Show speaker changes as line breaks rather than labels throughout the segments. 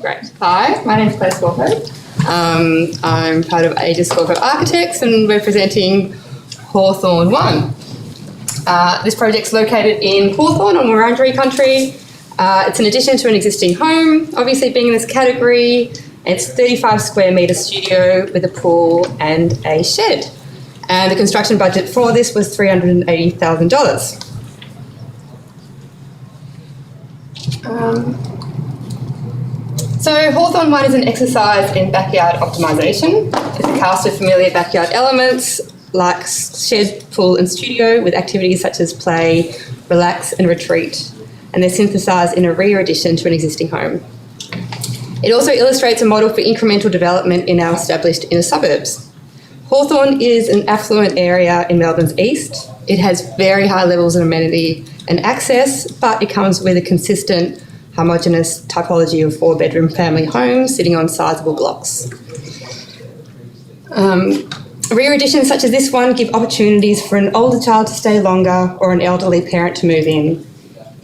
Great. Hi, my name is Claire Scorpo. I'm part of Aegis Scorpo Architects and we're presenting Hawthorn 1. This project's located in Hawthorn on Wurundjeri country. It's an addition to an existing home, obviously being in this category. It's 35 square metre studio with a pool and a shed. And the construction budget for this was $380,000. So Hawthorn 1 is an exercise in backyard optimisation. It's a cast of familiar backyard elements like shed, pool and studio with activities such as play, relax and retreat. And they're synthesised in a rear addition to an existing home. It also illustrates a model for incremental development in our established inner suburbs. Hawthorn is an affluent area in Melbourne's east. It has very high levels of amenity and access, but it comes with a consistent, homogeneous typology of 4-bedroom family homes sitting on sizable blocks. Rear additions such as this one give opportunities for an older child to stay longer or an elderly parent to move in,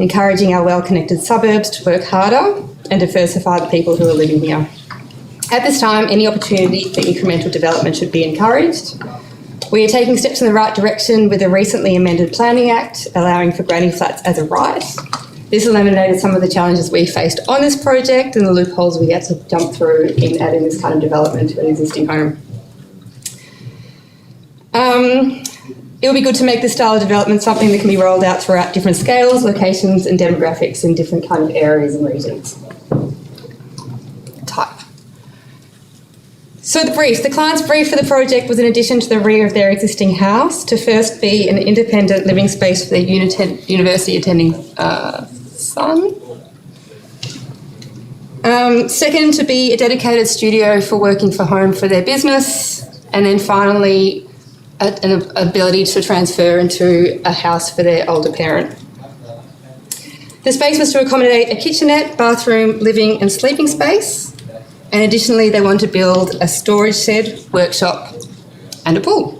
encouraging our well-connected suburbs to work harder and diversify the people who are living here. At this time, any opportunity for incremental development should be encouraged. We are taking steps in the right direction with a recently amended Planning Act allowing for granny flats as a right. This eliminated some of the challenges we faced on this project and the loopholes we had to jump through in adding this kind of development to an existing home. It would be good to make this style of development something that can be rolled out throughout different scales, locations and demographics in different kind of areas and regions. Type. So the brief. The client's brief for the project was in addition to the rear of their existing house to first be an independent living space for their university attending son. Second, to be a dedicated studio for working from home for their business. And then finally, an ability to transfer into a house for their older parent. The space was to accommodate a kitchenette, bathroom, living and sleeping space. And additionally, they wanted to build a storage shed, workshop and a pool.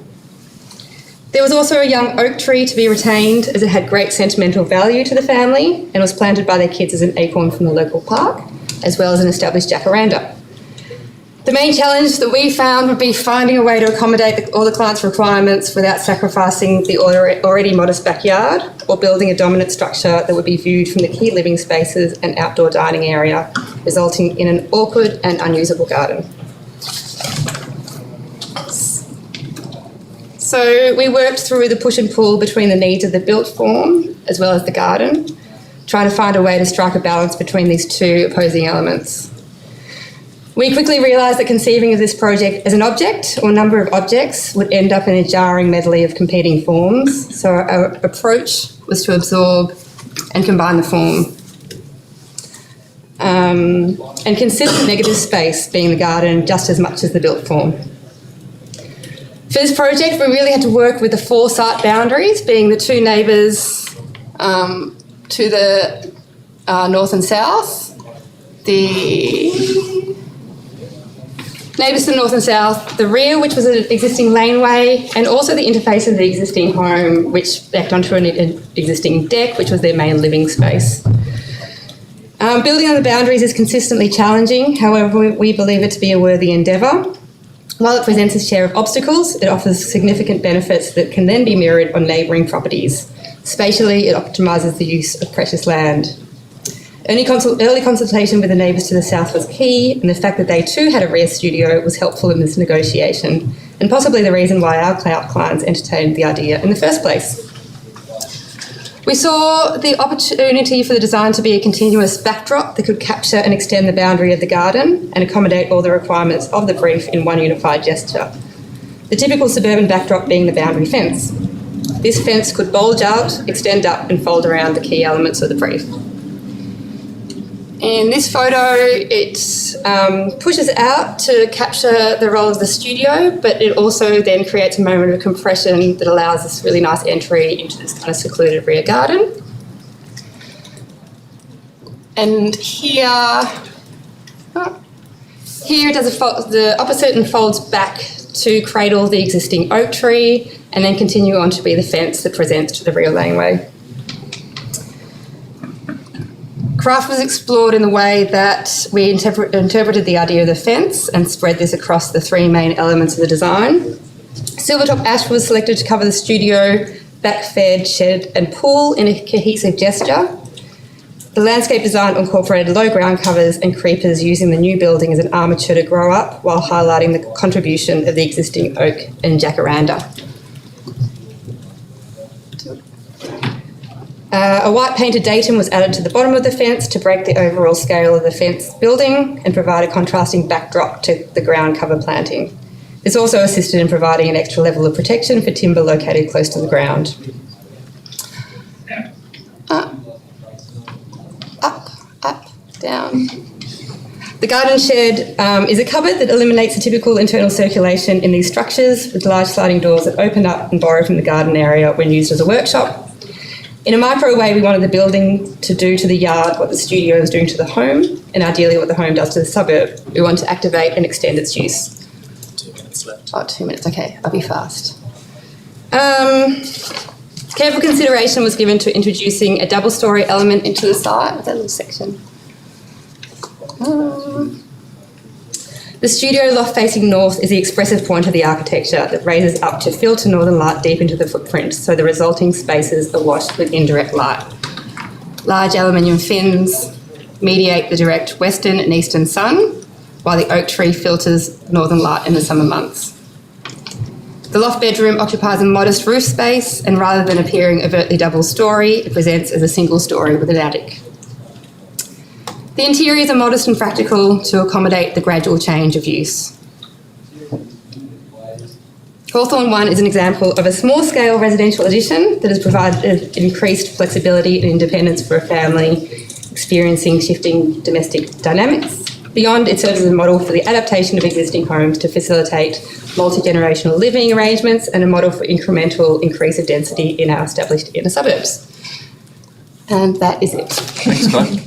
There was also a young oak tree to be retained as it had great sentimental value to the family and was planted by their kids as an acorn from the local park, as well as an established jacaranda. The main challenge that we found would be finding a way to accommodate all the client's requirements without sacrificing the already modest backyard or building a dominant structure that would be viewed from the key living spaces and outdoor dining area, resulting in an awkward and unusable garden. So we worked through the push and pull between the needs of the built form as well as the garden, trying to find a way to strike a balance between these two opposing elements. We quickly realised that conceiving of this project as an object or number of objects would end up in a jarring medley of competing forms. So our approach was to absorb and combine the form and consider the negative space being the garden just as much as the built form. For this project, we really had to work with the 4 site boundaries, being the 2 neighbours to the north and south, the neighbours to the north and south, the rear, which was an existing laneway, and also the interface of the existing home, which backed onto an existing deck, which was their main living space. Building on the boundaries is consistently challenging, however, we believe it to be a worthy endeavour. While it presents a share of obstacles, it offers significant benefits that can then be mirrored on neighbouring properties. Spatially, it optimises the use of precious land. Early consultation with the neighbours to the south was key, and the fact that they too had a rear studio was helpful in this negotiation, and possibly the reason why our clients entertained the idea in the first place. We saw the opportunity for the design to be a continuous backdrop that could capture and extend the boundary of the garden and accommodate all the requirements of the brief in one unified gesture. The typical suburban backdrop being the boundary fence. This fence could bulge out, extend up and fold around the key elements of the brief. In this photo, it pushes out to capture the role of the studio, but it also then creates a moment of compression that allows this really nice entry into this kind of secluded rear garden. And here it does the opposite and folds back to cradle the existing oak tree and then continue on to be the fence that presents to the rear laneway. Craft was explored in the way that we interpreted the idea of the fence and spread this across the three main elements of the design. Silvertop ash was selected to cover the studio, back-fed, shed and pool in a cohesive gesture. The landscape design incorporated low ground covers and creepers using the new building as an armature to grow up while highlighting the contribution of the existing oak and jacaranda. A white painted datum was added to the bottom of the fence to break the overall scale of the fence building and provide a contrasting backdrop to the ground cover planting. This also assisted in providing an extra level of protection for timber located close to the ground. Up, down. The garden shed is a cupboard that eliminates the typical internal circulation in these structures with large sliding doors that open up and borrow from the garden area when used as a workshop. In a micro way, we wanted the building to do to the yard what the studio is doing to the home, and ideally what the home does to the suburb. We want to activate and extend its use.
2 minutes left.
Oh, 2 minutes, okay, I'll be fast. Careful consideration was given to introducing a double-storey element into the site with that little section. The studio loft facing north is the expressive point of the architecture that raises up to filter northern light deep into the footprint, so the resulting spaces are washed with indirect light. Large aluminium fins mediate the direct western and eastern sun, while the oak tree filters northern light in the summer months. The loft bedroom occupies a modest roof space, and rather than appearing overtly double-storey, it presents as a single storey with an attic. The interiors are modest and practical to accommodate the gradual change of use. Hawthorn 1 is an example of a small-scale residential addition that has provided increased flexibility and independence for a family experiencing shifting domestic dynamics. Beyond, it serves as a model for the adaptation of existing homes to facilitate multi-generational living arrangements and a model for incremental increase of density in our established inner suburbs. And that is it.
Thanks, Scott.